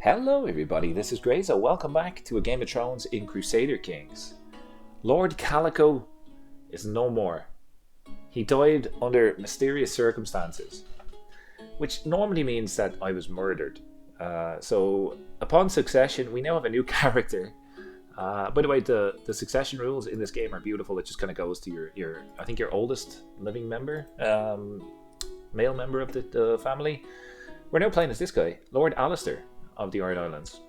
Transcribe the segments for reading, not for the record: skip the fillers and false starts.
Hello everybody, this is Graza. Welcome back to a Game of Thrones in Crusader Kings. Lord Calico is no more. He died under mysterious circumstances, which normally means that I was murdered. So upon succession, we now have a new character. By the way, the succession rules in this game are beautiful. It just kind of goes to your I think your oldest living member, male member of the family. We're now playing as this guy, Lord Alistair of the Iron Islands,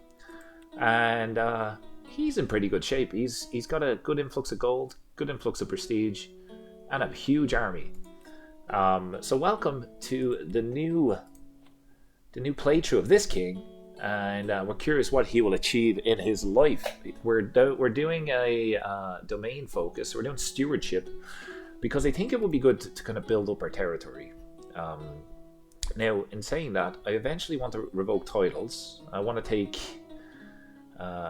and he's in pretty good shape. He's got a good influx of gold, good influx of prestige, and a huge army. So welcome to the new playthrough of this king, and we're curious what he will achieve in his life. We're doing a domain focus. We're doing stewardship because I think it would be good to kind of build up our territory. Now, in saying that, I eventually want to revoke titles. I want to take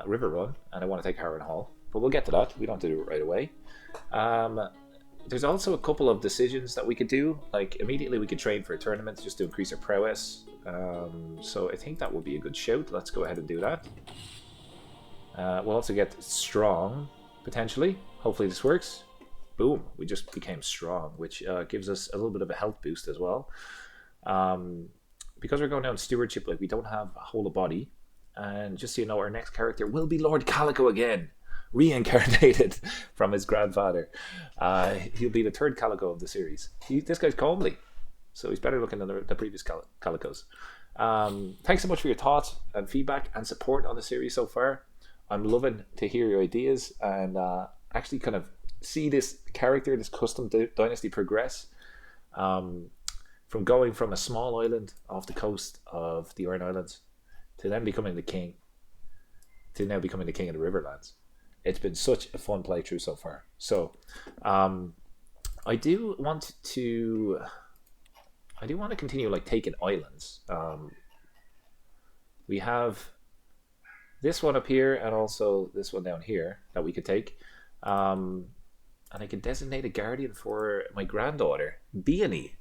River Run, and I want to take Harrenhal, but we'll get to that. We don't have to do it right away. There's also a couple of decisions that we could do. Like, immediately we could train for a tournament just to increase our prowess. So I think that would be a good shout. Let's go ahead and do that. We'll also get strong, potentially. Hopefully this works. Boom, we just became strong, which gives us a little bit of a health boost as well. Because we're going down stewardship, like, we don't have a whole of body, and just so you know, our next character will be Lord Calico again, reincarnated from his grandfather. He'll be the third Calico of the series. This guy's comely, so he's better looking than the previous Calicos. Thanks so much for your thoughts and feedback and support on the series so far. I'm loving to hear your ideas and actually kind of see this character, this custom dynasty progress. From going from a small island off the coast of the Iron Islands to then becoming the king, to now becoming the king of the Riverlands. It's been such a fun playthrough so far. So I do want to continue like taking islands. We have this one up here and also this one down here that we could take. And I can designate a guardian for my granddaughter, Bioni.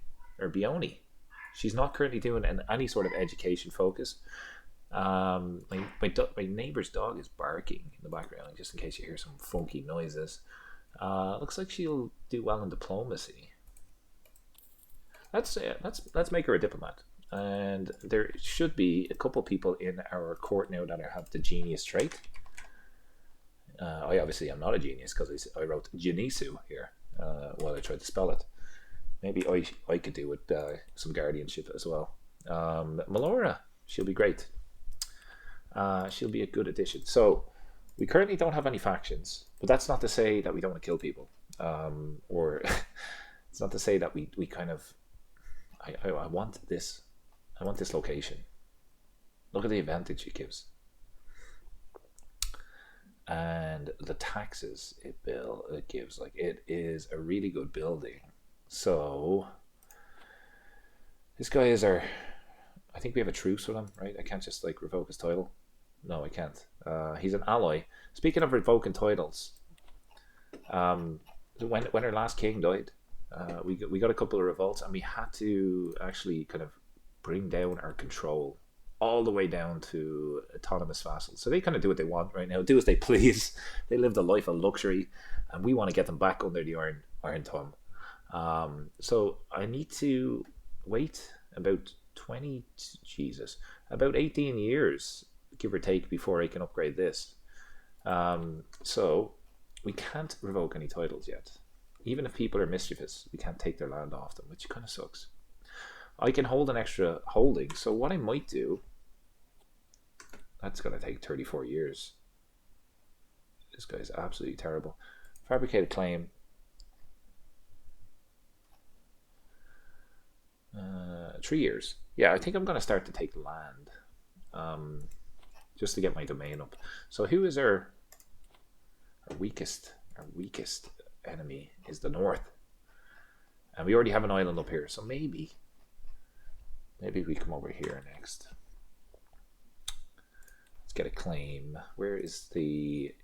She's not currently doing any sort of education focus. My neighbor's dog is barking in the background, just in case you hear some funky noises. Looks like she'll do well in diplomacy. Let's make her a diplomat. And there should be a couple people in our court now that have the genius trait. I obviously am not a genius because I wrote Genisu here while I tried to spell it. Maybe I could do with some guardianship as well. Melora, she'll be great. She'll be a good addition. So we currently don't have any factions, but that's not to say that we don't want to kill people, or it's not to say that we kind of. I want this. I want this location. Look at the advantage it gives, and the taxes it gives. Like, it is a really good building. So this guy is our. I think we have a truce with him, right? I can't just like revoke his title. No, I can't. He's an ally. Speaking of revoking titles, when our last king died, we got a couple of revolts, and we had to actually kind of bring down our control all the way down to autonomous vassals. So they kind of do what they want right now, do as they please. They live the life of luxury, and we want to get them back under the iron thumb. So I need to wait about 18 years, give or take, before I can upgrade this. So we can't revoke any titles yet. Even if people are mischievous, we can't take their land off them, which kind of sucks. I can hold an extra holding, so what I might do, that's going to take 34 years. This guy's absolutely terrible. Fabricate a claim. 3 years. Yeah, I think I'm going to start to take land, just to get my domain up. So who is our weakest enemy is the north, and we already have an island up here. So maybe we come over here next. Let's get a claim. Where's the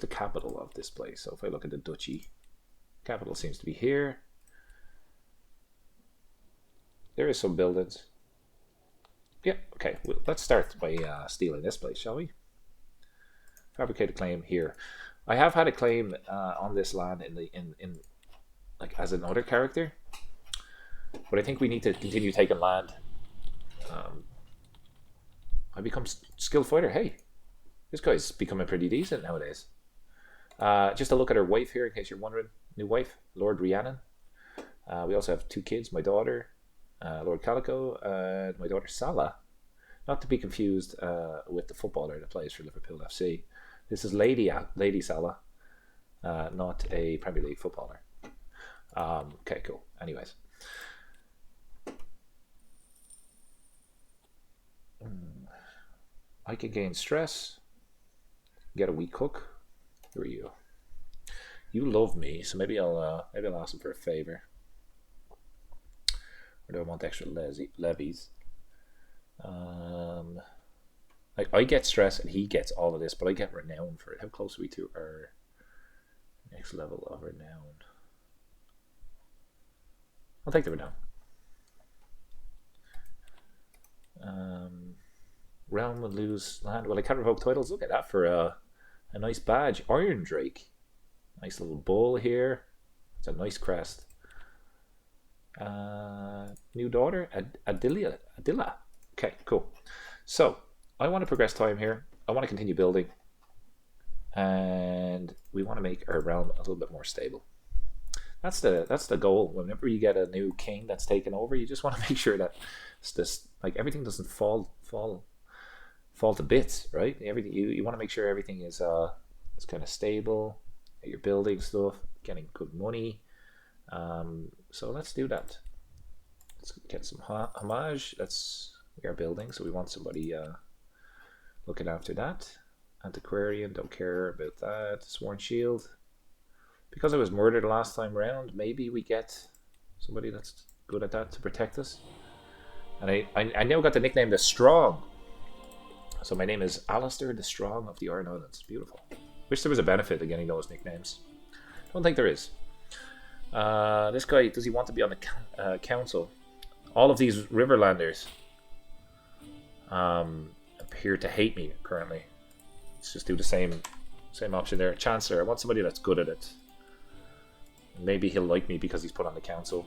capital of this place? So if I look at the duchy, capital seems to be here. There is some buildings. Yeah, okay. Well, let's start by stealing this place, shall we? Fabricate a claim here. I have had a claim on this land in like as another character, but I think we need to continue taking land. I become skilled fighter. Hey, this guy's becoming pretty decent nowadays. Just a look at her wife here, in case you're wondering. New wife, Lord Rhiannon. We also have 2 kids. My daughter, Lord Calico, and my daughter Salah. Not to be confused with the footballer that plays for Liverpool FC. This is Lady Salah, not a Premier League footballer. Okay, cool. Anyways. I can gain stress. Get a weak hook. Who are you? You love me, so maybe I'll ask him for a favor. Or do I want extra levies? Like I get stress and he gets all of this, but I get renown for it. How close are we to our next level of renown? I'll take the renown. Realm will lose land. Well, I can't revoke titles. Look at that for a nice badge. Iron Drake. Nice little bull here. It's a nice crest. New daughter, Adilla. Okay, cool. So I want to progress time here. I want to continue building, and we want to make our realm a little bit more stable. That's the goal. Whenever you get a new king that's taken over, you just want to make sure that like everything doesn't fall to bits, right? Everything you want to make sure everything is kind of stable. That you're building stuff, getting good money. So let's do that. Let's get some homage. We are building, so we want somebody looking after that. Antiquarian, don't care about that. Sworn Shield. Because I was murdered last time round, maybe we get somebody that's good at that to protect us. And I now got the nickname The Strong. So my name is Alistair the Strong of the Iron Islands. Beautiful. Wish there was a benefit to getting those nicknames. Don't think there is. This guy, does he want to be on the council? All of these Riverlanders appear to hate me currently. Let's just do the same option there. Chancellor, I want somebody that's good at it. Maybe he'll like me because he's put on the council.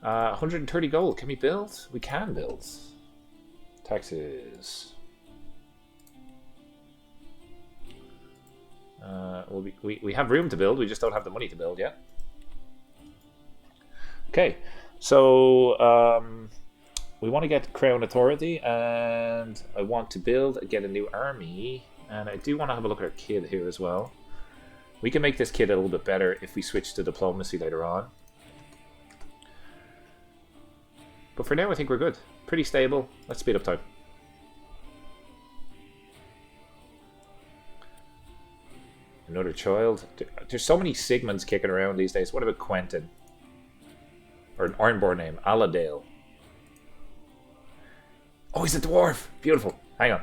130 gold. Can we build? We can build. Taxes. Well, we have room to build. We just don't have the money to build yet. Okay, so we want to get Crown Authority, and I want to build and get a new army. And I do want to have a look at our kid here as well. We can make this kid a little bit better if we switch to diplomacy later on. But for now, I think we're good. Pretty stable. Let's speed up time. Another child. There's so many Sigmunds kicking around these days. What about Quentin? Or an Ironborn name. Aladale. Oh, he's a dwarf. Beautiful. Hang on.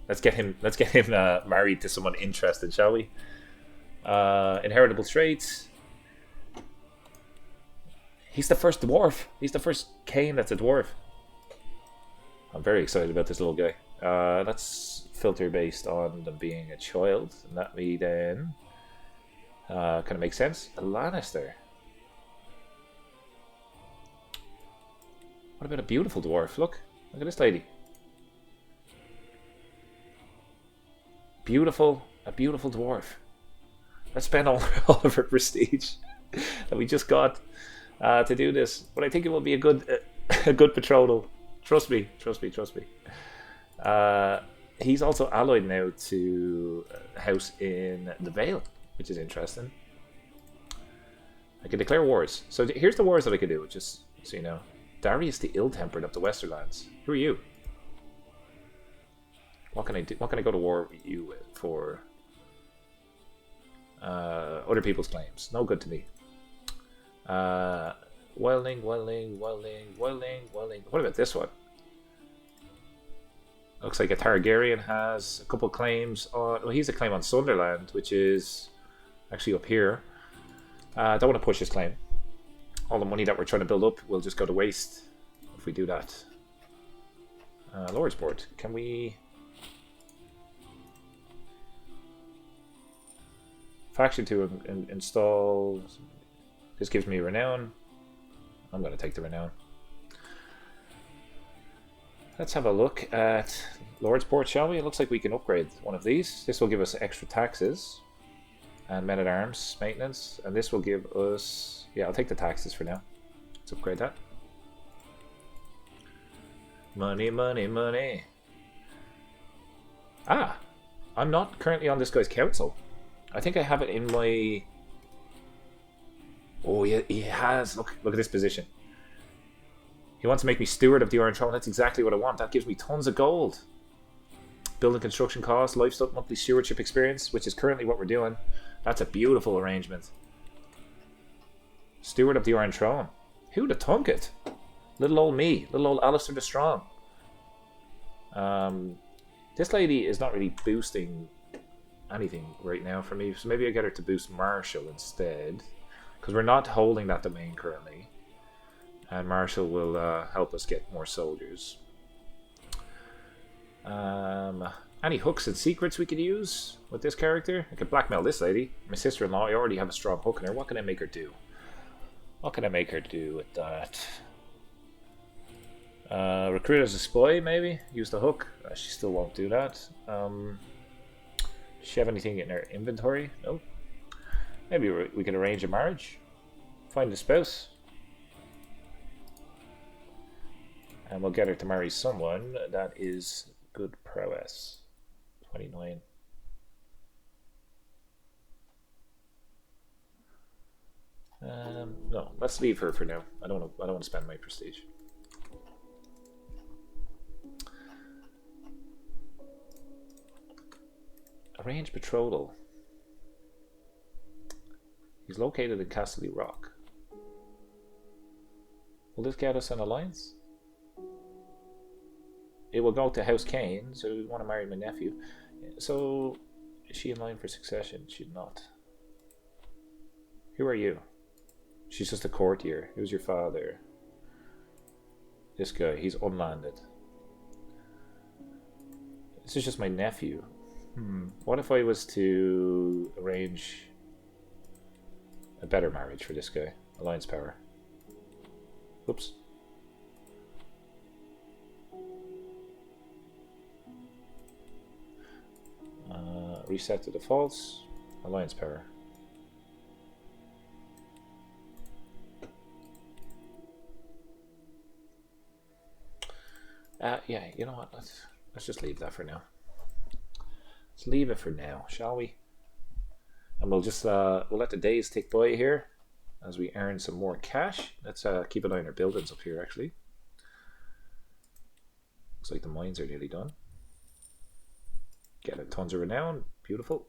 Let's get him married to someone interested, shall we? Inheritable traits. He's the first dwarf. He's the first Kane that's a dwarf. I'm very excited about this little guy. Let's filter based on them being a child, and that we then kind of makes sense. A Lannister. What about a beautiful dwarf? Look at this lady. A beautiful dwarf. Let's spend all of her prestige that we just got to do this. But I think it will be a good betrothal. Trust me. He's also allied now to a house in the Vale, which is interesting. I can declare wars. So here's the wars that I can do, just so you know. Darius the Ill-Tempered of the Westerlands. Who are you? What can I do? What can I go to war with you with for other people's claims? No good to me. Welding. What about this one? Looks like a Targaryen has a couple claims on... Well, he's a claim on Sunderland, which is actually up here. Don't want to push his claim. All the money that we're trying to build up will just go to waste. if we do that. Lord's board. Can we... Faction to install... This gives me renown. I'm going to take the renown. Let's have a look at Lord's Port, shall we? It looks like we can upgrade one of these. This will give us extra taxes and men-at-arms maintenance, and this will give us... Yeah, I'll take the taxes for now. Let's upgrade that. Money, money, money. Ah! I'm not currently on this guy's council. I think I have it in my... Oh, yeah, he has. Look at this position. He wants to make me steward of the Iron Throne. That's exactly what I want. That gives me tons of gold. Building construction cost, livestock monthly stewardship experience, which is currently what we're doing. That's a beautiful arrangement. Steward of the Iron Throne. Who'd have thunk it? Little old me. Little old Alistair the Strong. This lady is not really boosting anything right now for me. So maybe I get her to boost Marshall instead. Because we're not holding that domain currently. And Marshall will help us get more soldiers. Any hooks and secrets we could use with this character? I could blackmail this lady. My sister-in-law, I already have a strong hook in her. What can I make her do? What can I make her do with that? Recruit as a spy, maybe? Use the hook. She still won't do that. Does she have anything in her inventory? No. Maybe we can arrange a marriage. Find a spouse. And we'll get her to marry someone that is good prowess. 29. No, let's leave her for now. I don't want to spend my prestige. Arrange betrothal. He's located in Castle Rock. Will this get us an alliance? It will go to House Kane, so we want to marry my nephew. So, is she in line for succession? She's not. Who are you? She's just a courtier. Who's your father? This guy, he's unlanded. This is just my nephew. What if I was to arrange a better marriage for this guy? Alliance power. Oops. Reset to defaults. Alliance power. Yeah, you know what? Let's just leave that for now. Let's leave it for now, shall we? And we'll just we'll let the days tick by here as we earn some more cash. Let's keep an eye on our buildings up here. Actually, looks like the mines are nearly done. Getting tons of renown. Beautiful.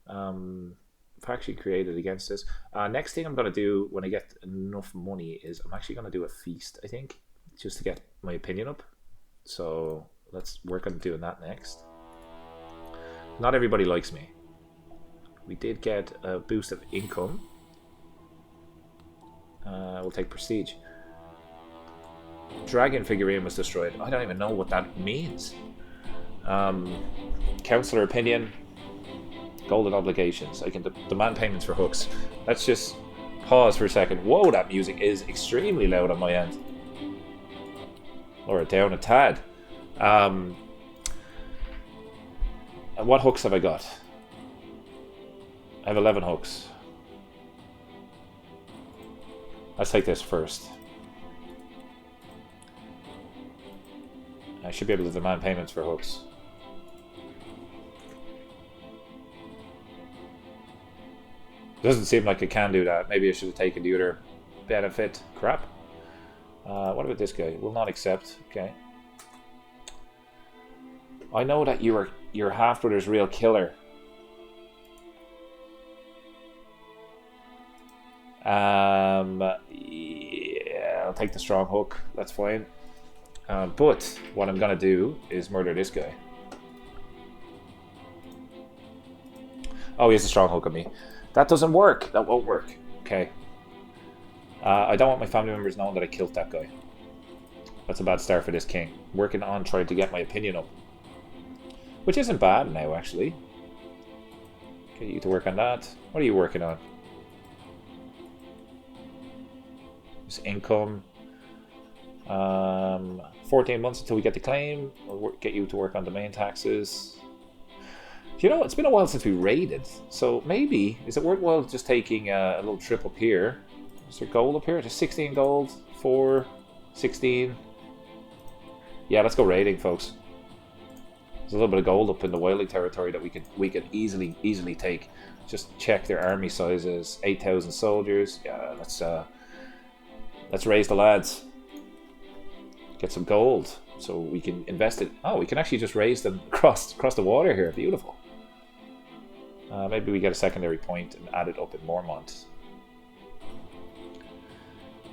Faction created against this. Next thing I'm going to do when I get enough money is I'm actually going to do a feast, I think, just to get my opinion up. So let's work on doing that next. Not everybody likes me. We did get a boost of income. We'll take prestige. Dragon figurine was destroyed. I don't even know what that means. Counselor opinion. Golden obligations. I can demand payments for hooks. Let's just pause for a second. Whoa, that music is extremely loud on my end. Lower it down a tad. What hooks have I got? I have 11 hooks. Let's take this first. I should be able to demand payments for hooks. Doesn't seem like I can do that. Maybe I should have taken the other benefit. Crap. What about this guy? Will not accept. Okay. I know that your half-brother's real killer. Yeah, I'll take the strong hook. That's fine. But what I'm gonna do is murder this guy. Oh, he has a strong hook on me. That doesn't work. That won't work. Okay. I don't want my family members knowing that I killed that guy. That's a bad start for this king. Working on trying to get my opinion up. Which isn't bad now, actually. Get you to work on that. What are you working on? This income. 14 months until we get the claim. We'll get you to work on domain taxes. You know, it's been a while since we raided. So maybe, is it worthwhile just taking a little trip up here? Is there gold up here? Just 16 gold. 4, 16. Yeah, let's go raiding, folks. There's a little bit of gold up in the whaling territory that we could easily take. Just check their army sizes. 8,000 soldiers. Yeah, let's raise the lads. Get some gold so we can invest it. Oh, we can actually just raise them across the water here. Beautiful. Maybe we get a secondary point and add it up in Mormont.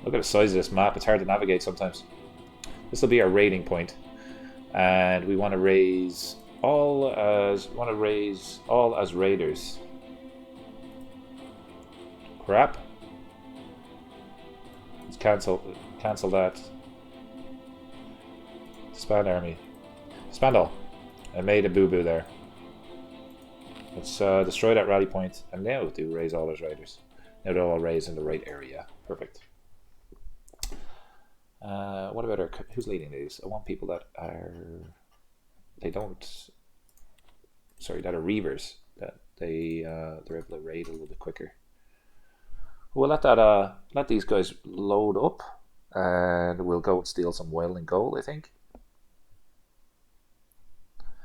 Look at the size of this map. It's hard to navigate sometimes. This will be our raiding point, and we want to raise all as raiders. Crap. Let's cancel that. Disband army. Disband all. I made a boo-boo there. Let's destroy that rally point, and now do raise all those raiders. Now they're all raised in the right area. Perfect. What about who's leading these? I want people that are that are reavers, that they're able to raid a little bit quicker. We'll let these guys load up, and we'll go and steal some whaling gold, I think.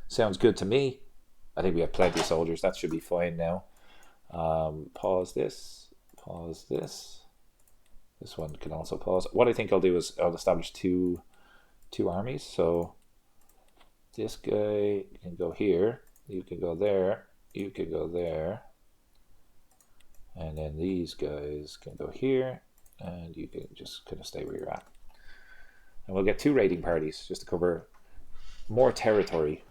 Sounds good to me. I think we have plenty of soldiers. That should be fine now. Pause this. Pause this. This one can also pause. What I think I'll do is I'll establish two armies. So this guy can go here. You can go there. You can go there. And then these guys can go here. And you can just kind of stay where you're at. And we'll get 2 raiding parties just to cover more territory.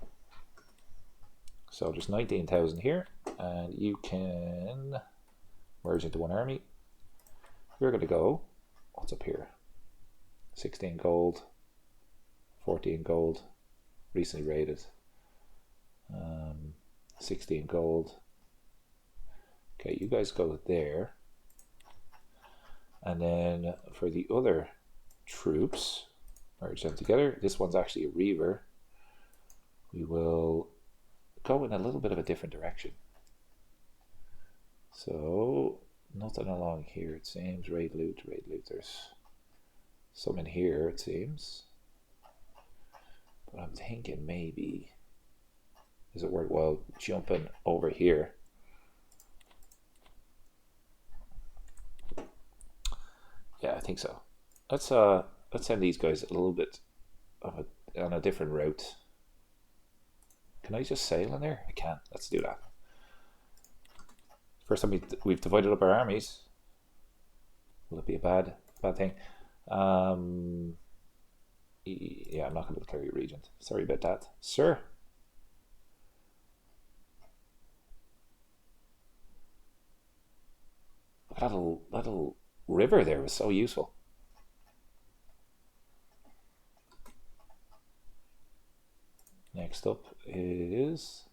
So just 19,000 here, and you can merge into one army. You're going to go, what's up here? 16 gold, 14 gold, recently raided. 16 gold. Okay, you guys go there. And then for the other troops, merge them together. This one's actually a reaver. We will go in a little bit of a different direction. So nothing along here, it seems. Raid loot. There's some in here, it seems. But I'm thinking maybe, is it worthwhile jumping over here? Yeah, I think so. Let's send these guys a little bit on a different route. Can I just sail in there? I can. Let's do that. First time we've divided up our armies. Will it be a bad thing? Yeah, I'm not going to be able to carry a regent. Sorry about that, sir. That little river there was so useful. Next up is,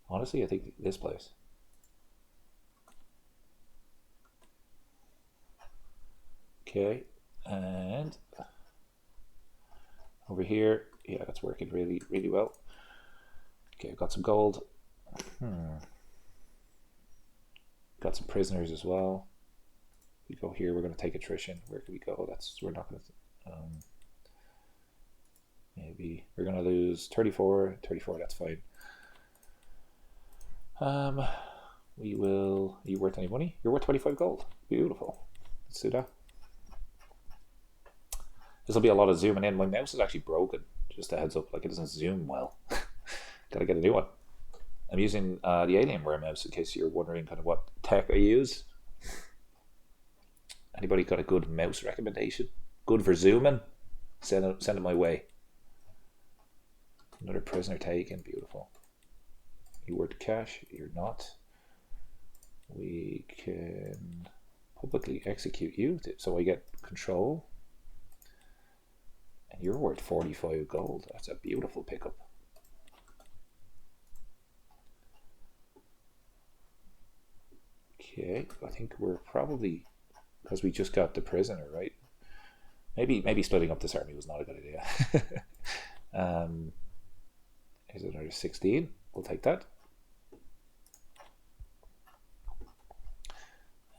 honestly, I think this place. Okay, and over here, yeah, that's working really well. Okay, I've got some gold. Got some prisoners as well. We go here, we're going to take attrition. Where can we go? We're not going to. Maybe we're going to lose 34, that's fine. We will, are you worth any money? You're worth 25 gold. Beautiful. Let's do that. This will be a lot of zooming in. My mouse is actually broken. Just a heads up, like it doesn't zoom well. Gotta get a new one. I'm using the Alienware mouse in case you're wondering kind of what tech I use. Anybody got a good mouse recommendation? Good for zooming? Send it my way. Another prisoner taken. Beautiful. You worth cash? You're not. We can publicly execute you, so I get control. You're worth 45 gold. That's a beautiful pickup. Okay, I think we're probably, because we just got the prisoner, right? Maybe splitting up this army was not a good idea. Here's another 16. We'll take that.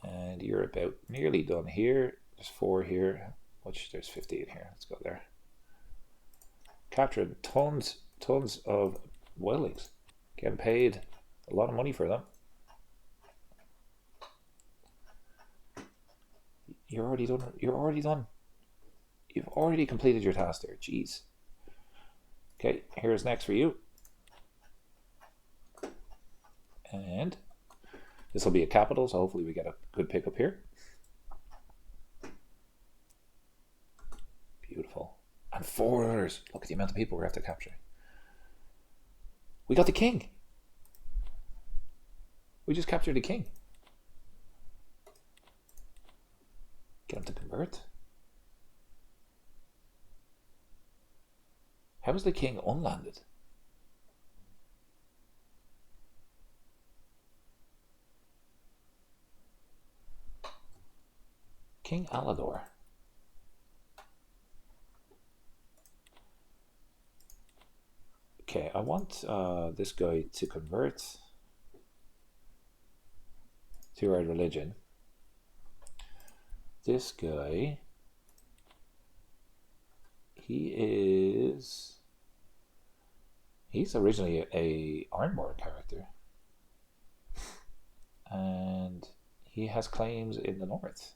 And you're about nearly done here. There's 4 here, which there's 15 here. Let's go there. Capturing tons of wildlings. Getting paid a lot of money for them. You're already done. You're already done. You've already completed your task there. Jeez. Okay, here's next for you. And this will be a capital, so hopefully we get a good pickup here. Beautiful. And 4 others. Look at the amount of people we're after capturing. We got the king. We just captured the king. Get him to convert. How is the king unlanded? King Alador. Okay, I want this guy to convert to our religion. This guy, he's originally a Ironborn character, and he has claims in the north.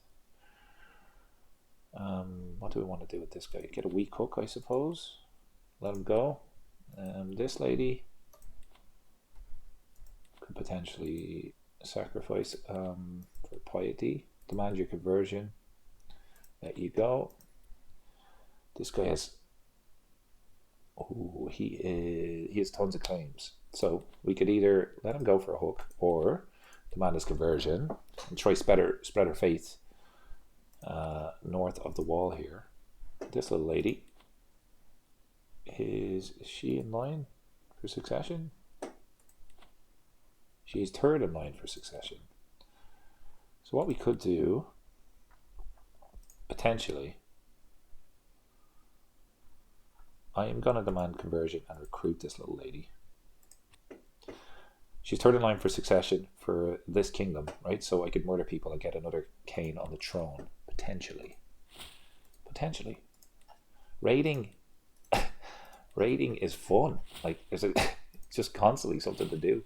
What do we want to do with this guy? Get a weak hook, I suppose. Let him go. This lady could potentially sacrifice for piety. Demand your conversion. Let you go. This guy has. Oh, he has tons of claims. So we could either let him go for a hook or demand his conversion and try spread our faith north of the wall here. This little lady, is she in line for succession? She's 3rd in line for succession. So what we could do, potentially, I am going to demand conversion and recruit this little lady. She's 3rd in line for succession for this kingdom, right? So I could murder people and get another Kane on the throne, potentially. Potentially. Raiding is fun. Like it's just constantly something to do.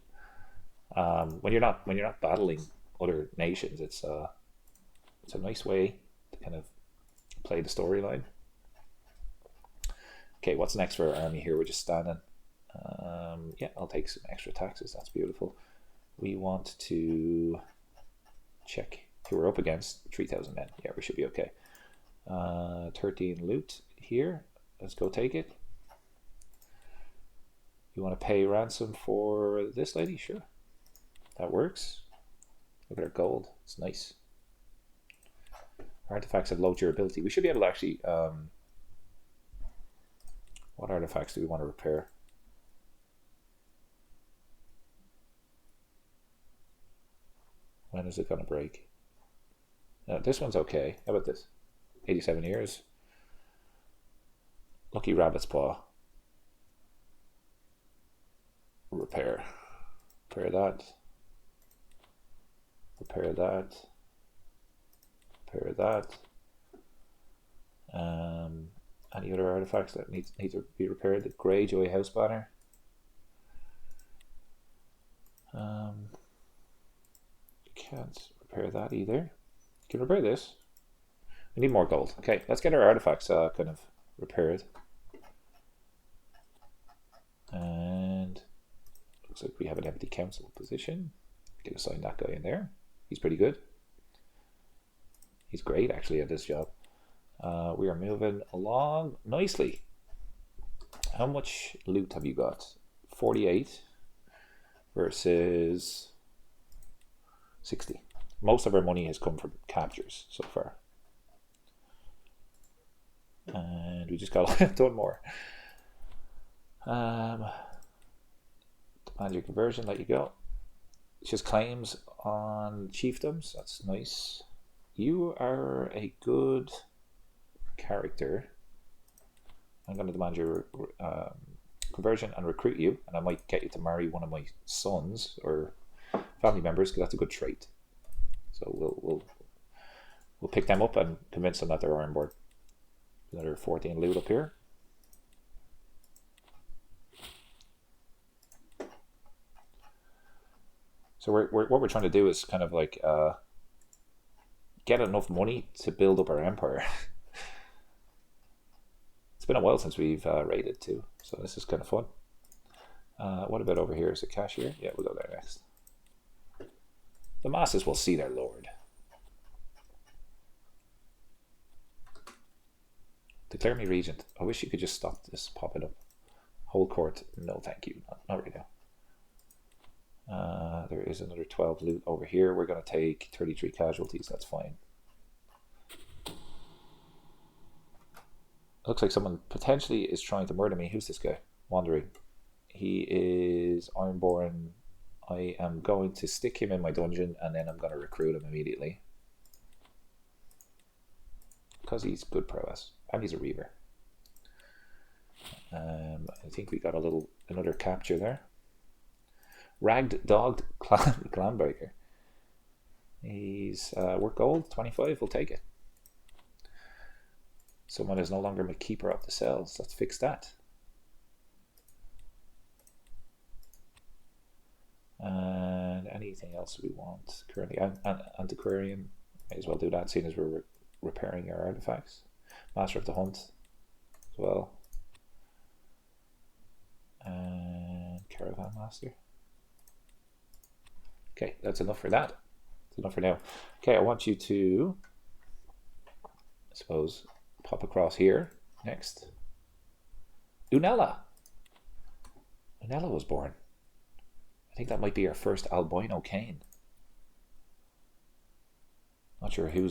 When you're not battling other nations, it's a nice way to kind of play the storyline. Okay, what's next for our army here? We're just standing. Yeah, I'll take some extra taxes. That's beautiful. We want to check who we're up against. 3,000 men. Yeah, we should be okay. 13 loot here. Let's go take it. You want to pay ransom for this lady? Sure. That works. Look at her gold. It's nice. Artifacts have low durability. We should be able to actually... what artifacts do we want to repair? When is it going to break? This one's okay. How about this? 87 years. Lucky rabbit's paw. Repair. Repair that. Repair that. Repair that. Any other artifacts that need to be repaired? The Greyjoy house banner. You can't repair that either. You can repair this. We need more gold. Okay, let's get our artifacts kind of repaired. And looks like we have an empty council position. We can assign that guy in there. He's pretty good. He's great actually at this job. We are moving along nicely. How much loot have you got? 48 versus 60. Most of our money has come from captures so far. And we just got done more. Demand your conversion, let you go. It's just claims on chiefdoms. That's nice. You are a good character. I'm going to demand your conversion and recruit you, and I might get you to marry one of my sons or family members, because that's a good trait. So we'll pick them up and convince them that they're on board. Another 14 loot up here. So what we're trying to do is kind of like get enough money to build up our empire. It's been a while since we've raided too, so this is kind of fun. What about over here? Is it cashier? Yeah, we'll go there next. The masses will see their lord. Declare me regent. I wish you could just stop this popping up. Hold court. No, thank you. Not right now. There is another 12 loot over here. We're going to take 33 casualties. That's fine. Looks like someone potentially is trying to murder me. Who's this guy? Wandering. He is Ironborn. I am going to stick him in my dungeon, and then I'm going to recruit him immediately. Because he's good prowess. And he's a reaver. I think we got another capture there. Ragged Dogged Clanbreaker. He's worth gold, 25, we'll take it. Someone is no longer my keeper of the cells. Let's fix that. And anything else we want currently? Antiquarian, may as well do that, seeing as we're repairing our artifacts. Master of the Hunt as well. And Caravan Master. Okay, that's enough for that. That's enough for now. Okay, I want you to, I suppose, pop across here next. Unella. Unella was born. I think that might be our first albino Kane. Not sure who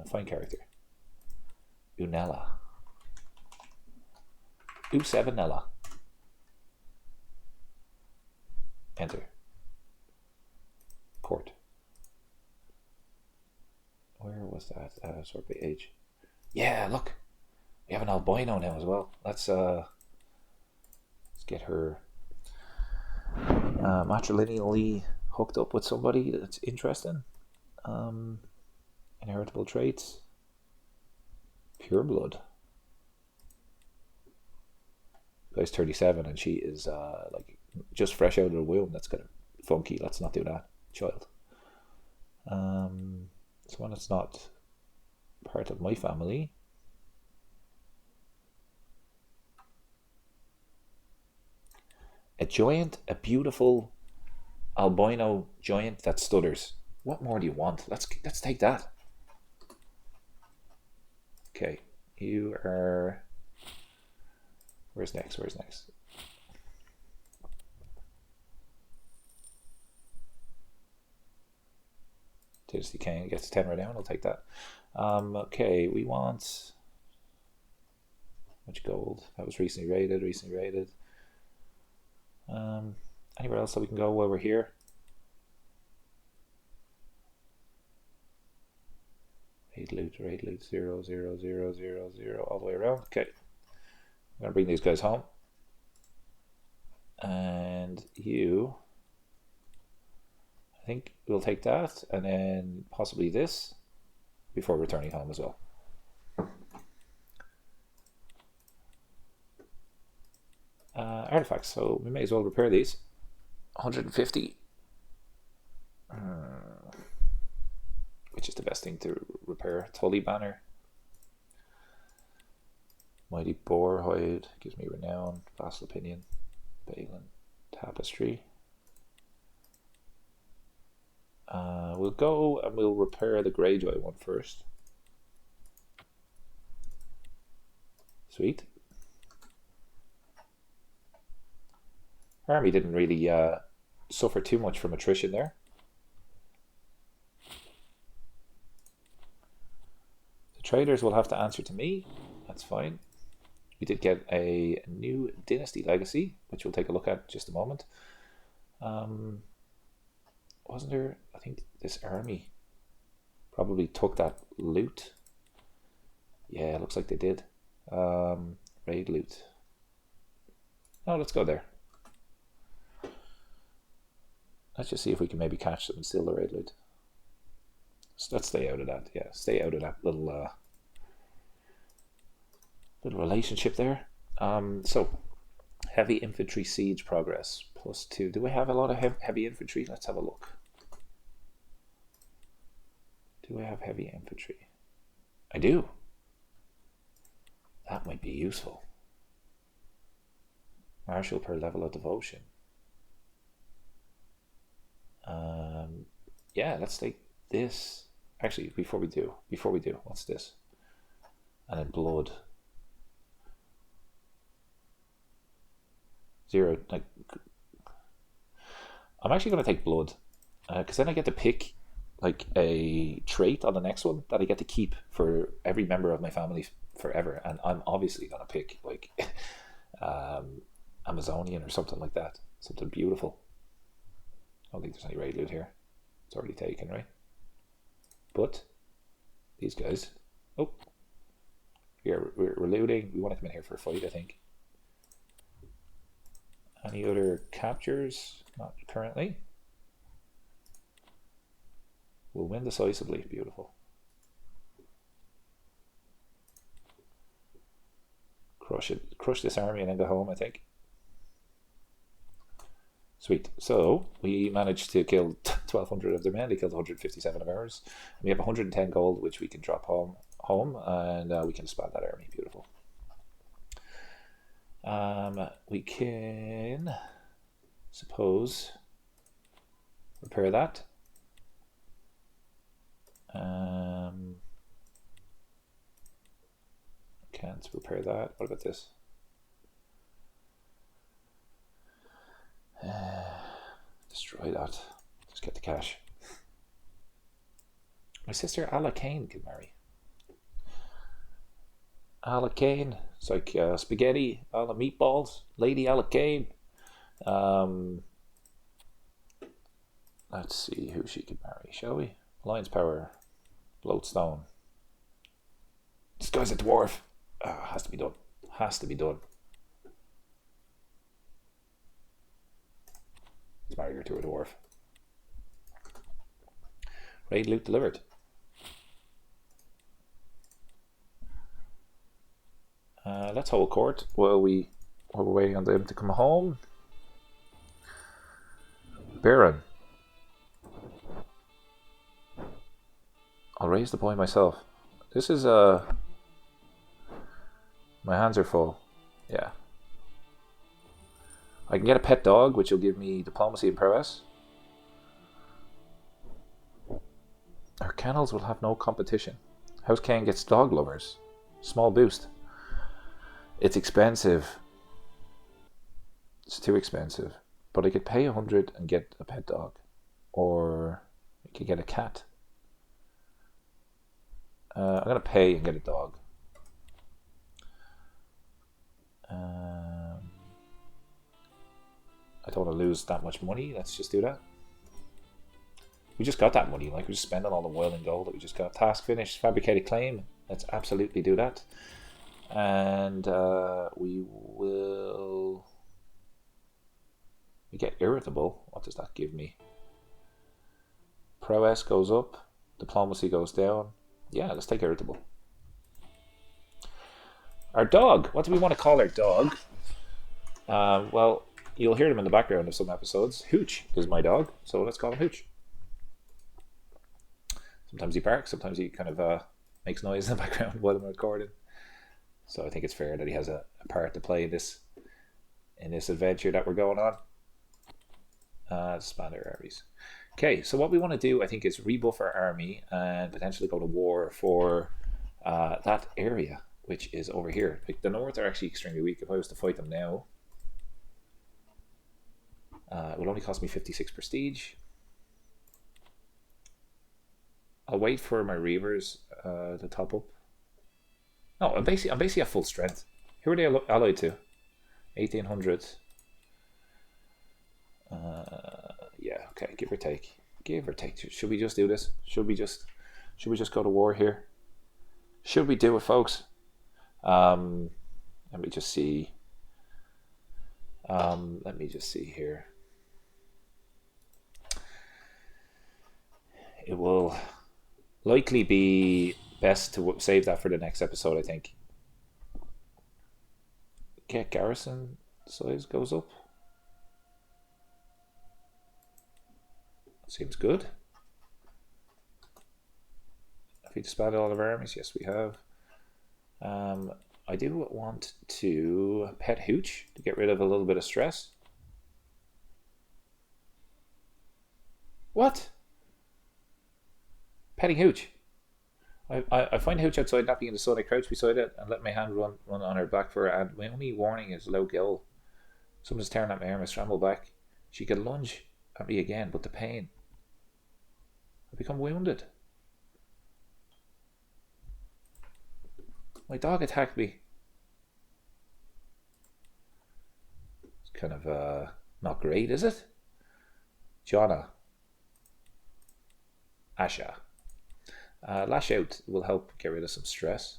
fine character. Unella. U7ella. Enter. Court. Where was that? Sort by age. Yeah, look. We have an albino now as well. Let's get her matrilineally hooked up with somebody that's interesting. Inheritable traits. Pure blood. Guy's 37 and she is like just fresh out of the womb. That's kind of funky. Let's not do that, child. Someone that's not part of my family. A giant, a beautiful albino giant that stutters. What more do you want? Let's take that. Okay, you are. Where's next? Where's next? Dynasty Kane gets 10 right now, and I'll take that. Okay, we want much gold. That was recently raided. Anywhere else that we can go while we're here? Raid loot, 0, 0, 0, 0, 0, all the way around. Okay, I'm gonna bring these guys home. And you, I think we'll take that, and then possibly this before returning home as well. Artifacts, so we may as well repair these. 150, which is the best thing to repair. Tully Banner, Mighty Boar Hide gives me renown. Vassal Opinion, Balin Tapestry. We'll go and we'll repair the Greyjoy one first. Sweet. Army didn't really suffer too much from attrition there. Traders will have to answer to me. That's fine. We did get a new Dynasty legacy, which we'll take a look at in just a moment. Wasn't there, I think this army probably took that loot. Yeah, it looks like they did. Raid loot. Oh, let's go there. Let's just see if we can maybe catch them and steal the raid loot. So let's stay out of that. Yeah, stay out of that little little relationship there. So heavy infantry siege progress +2. Do we have a lot of heavy infantry? Let's have a look. Do I have heavy infantry? I do. That might be useful. Martial per level of devotion. Yeah, let's take this. Actually, before we do, what's this? And then blood. 0. Like, I'm actually going to take blood, because then I get to pick like a trait on the next one that I get to keep for every member of my family forever. And I'm obviously going to pick like Amazonian or something like that. Something beautiful. I don't think there's any raid loot here. It's already taken, right? But these guys, oh, we're looting. We want to come in here for a fight, I think. Any other captures? Not currently. We'll win decisively. Beautiful. Crush it. Crush this army and then go home, I think. Sweet. So we managed to kill 1,200 of their men. They killed 157 of ours. We have 110 gold, which we can drop home, and we can expand that army. Beautiful. We can, suppose, repair that. Can't repair that. What about this? Destroy that. Just get the cash. My sister Ala Kane can marry. Ala Kane. It's like spaghetti, ala meatballs. Lady Ala Kane. Let's see who she can marry, shall we? Alliance power. Bloatstone. This guy's a dwarf. Has to be done. Has to be done. Let's marry her to a dwarf. Raid loot delivered. Let's hold court while we're waiting on them to come home. Baron. I'll raise the boy myself. This is my hands are full. Yeah. I can get a pet dog, which will give me diplomacy and prowess. Our kennels will have no competition. House Kane gets dog lovers. Small boost. It's expensive. It's too expensive. But I could pay 100 and get a pet dog. Or I could get a cat. I'm going to pay and get a dog. I don't want to lose that much money. Let's just do that. We just got that money. Like, we're just spending all the oil and gold that we just got. Task finished. Fabricated claim. Let's absolutely do that. And we will... We get irritable. What does that give me? Prowess goes up. Diplomacy goes down. Yeah, let's take irritable. Our dog. What do we want to call our dog? Well, you'll hear them in the background of some episodes. Hooch is my dog, so let's call him Hooch. Sometimes he barks, sometimes he kind of makes noise in the background while I'm recording. So I think it's fair that he has a part to play in this adventure that we're going on. Expand our armies. Okay, so what we want to do, I think, is rebuff our army and potentially go to war for that area, which is over here. Like, the North are actually extremely weak. If I was to fight them now, it would only cost me 56 prestige. I'll wait for my Reavers to top up No, I'm basically at full strength. Who are they allied to? 1800. Yeah, okay, give or take. Give or take. Should we just do this? Should we just go to war here? Should we do it, folks? Let me just see. Let me just see here. It will likely be best to save that for the next episode, I think. Get garrison size goes up. Seems good. Have we disbanded all of our armies? Yes, we have. I do want to pet Hooch to get rid of a little bit of stress. What? Petting Hooch. I find Hooch outside napping in the sun. I crouch beside it and let my hand run on her back for her. And my only warning is low gill. Someone's tearing at my arm. I scramble back. She could lunge at me again, but the pain. I become wounded. My dog attacked me. It's kind of not great, is it? Jonna. Asha. Lash out will help get rid of some stress.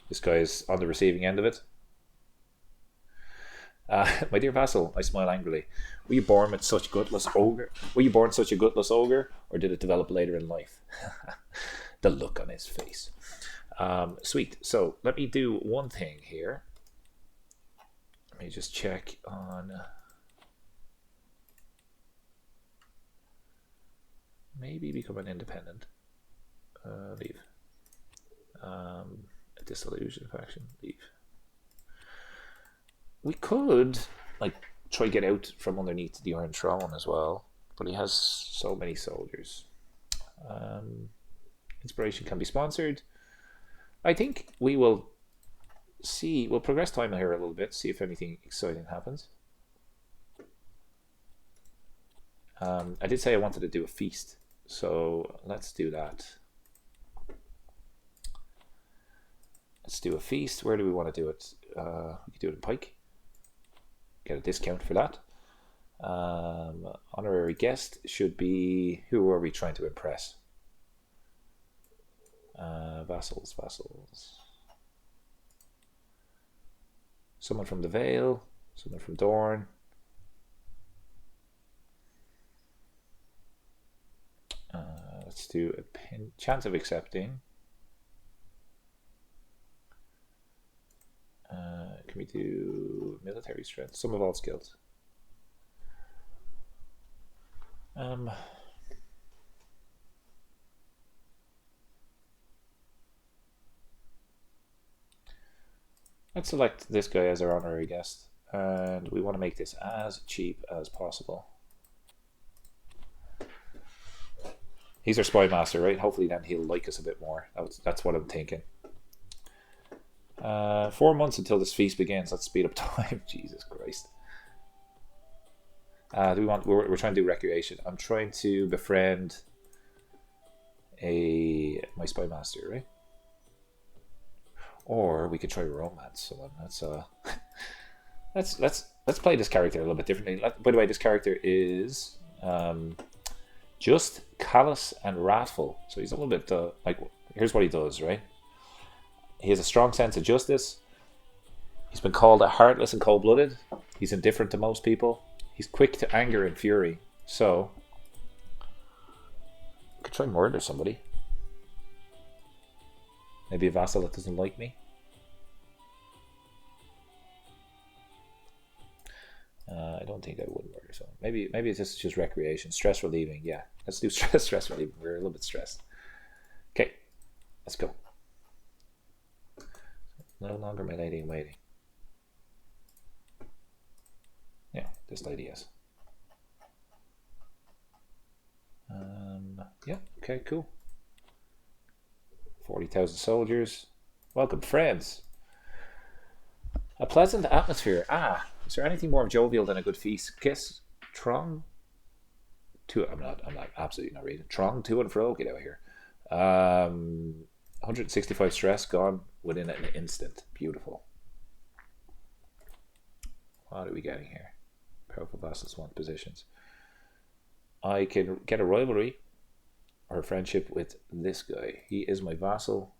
This guy is on the receiving end of it. My dear vassal, I smile angrily. Were you born with such gutless ogre? Were you born such a gutless ogre, or did it develop later in life? The look on his face. Sweet. So let me do one thing here. Let me just check on. Maybe become an independent. Leave. A disillusion faction. Leave. We could like try get out from underneath the Iron Throne as well, but he has so many soldiers. Inspiration can be sponsored. I think we will see. We'll progress time here a little bit. See if anything exciting happens. I did say I wanted to do a feast. So let's do that. Let's do a feast. Where do we want to do it? We could do it in Pike. Get a discount for that. Honorary guest should be... Who are we trying to impress? Vassals. Someone from the Vale. Someone from Dorne. Let's do a chance of accepting. Can we do military strength? Some of all skills. Let's select this guy as our honorary guest, and we want to make this as cheap as possible. He's our spy master, right? Hopefully then he'll like us a bit more. That's what I'm thinking. 4 months until this feast begins. Let's speed up time. Jesus Christ. Do we want? We're trying to do recreation. I'm trying to befriend my spy master, right? Or we could try romance someone. Let's play this character a little bit differently. By the way, this character is just callous and wrathful. So he's a little bit like. Here's what he does, right? He has a strong sense of justice. He's been called a heartless and cold-blooded. He's indifferent to most people. He's quick to anger and fury. So, I could try and murder somebody. Maybe a vassal that doesn't like me. I don't think I would murder someone. Maybe this is just recreation. Stress relieving. Yeah, let's do stress relieving. We're a little bit stressed. Okay, let's go. No longer my lady in waiting. Yeah, this lady is. Yeah, okay, cool. 40,000 soldiers. Welcome, friends. A pleasant atmosphere. Is there anything more jovial than a good feast? Kiss, Trong. I'm absolutely not reading. Trong, to and fro. Get out of here. 165 stress gone within an instant. Beautiful. What are we getting here? Powerful vassals want positions. I can get a rivalry or a friendship with this guy. He is my vassal.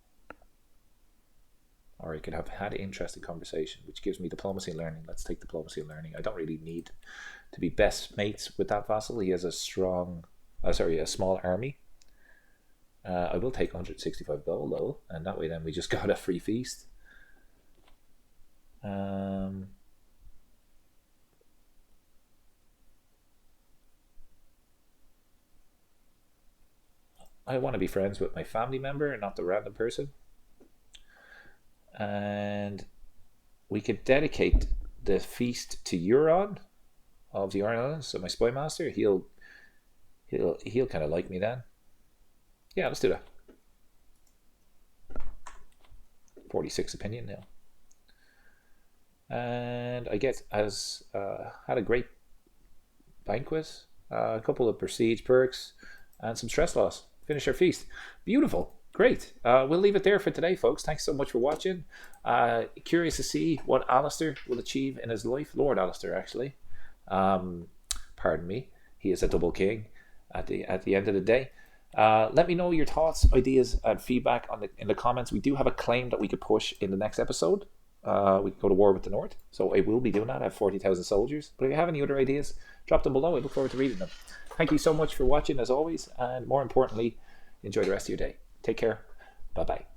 Or I could have had an interesting conversation, which gives me diplomacy and learning. Let's take diplomacy and learning. I don't really need to be best mates with that vassal. He has a strong, a small army. I will take 165 gold though, and that way then we just got a free feast. I want to be friends with my family member and not the random person. And we could dedicate the feast to Euron of the Iron Islands. So my spy master, he'll kind of like me then. Yeah, let's do that. 46 opinion now. And I get as had a great banquet, a couple of prestige perks, and some stress loss. Finish our feast. Beautiful. Great. We'll leave it there for today, folks. Thanks so much for watching. Curious to see what Alistair will achieve in his life. Lord Alistair, actually. Pardon me. He is a double king at the end of the day. Let me know your thoughts, ideas, and feedback in the comments. We do have a claim that we could push in the next episode. We could go to war with the North. So I will be doing that. I have 40,000 soldiers. But if you have any other ideas, drop them below. I look forward to reading them. Thank you so much for watching, as always. And more importantly, enjoy the rest of your day. Take care. Bye-bye.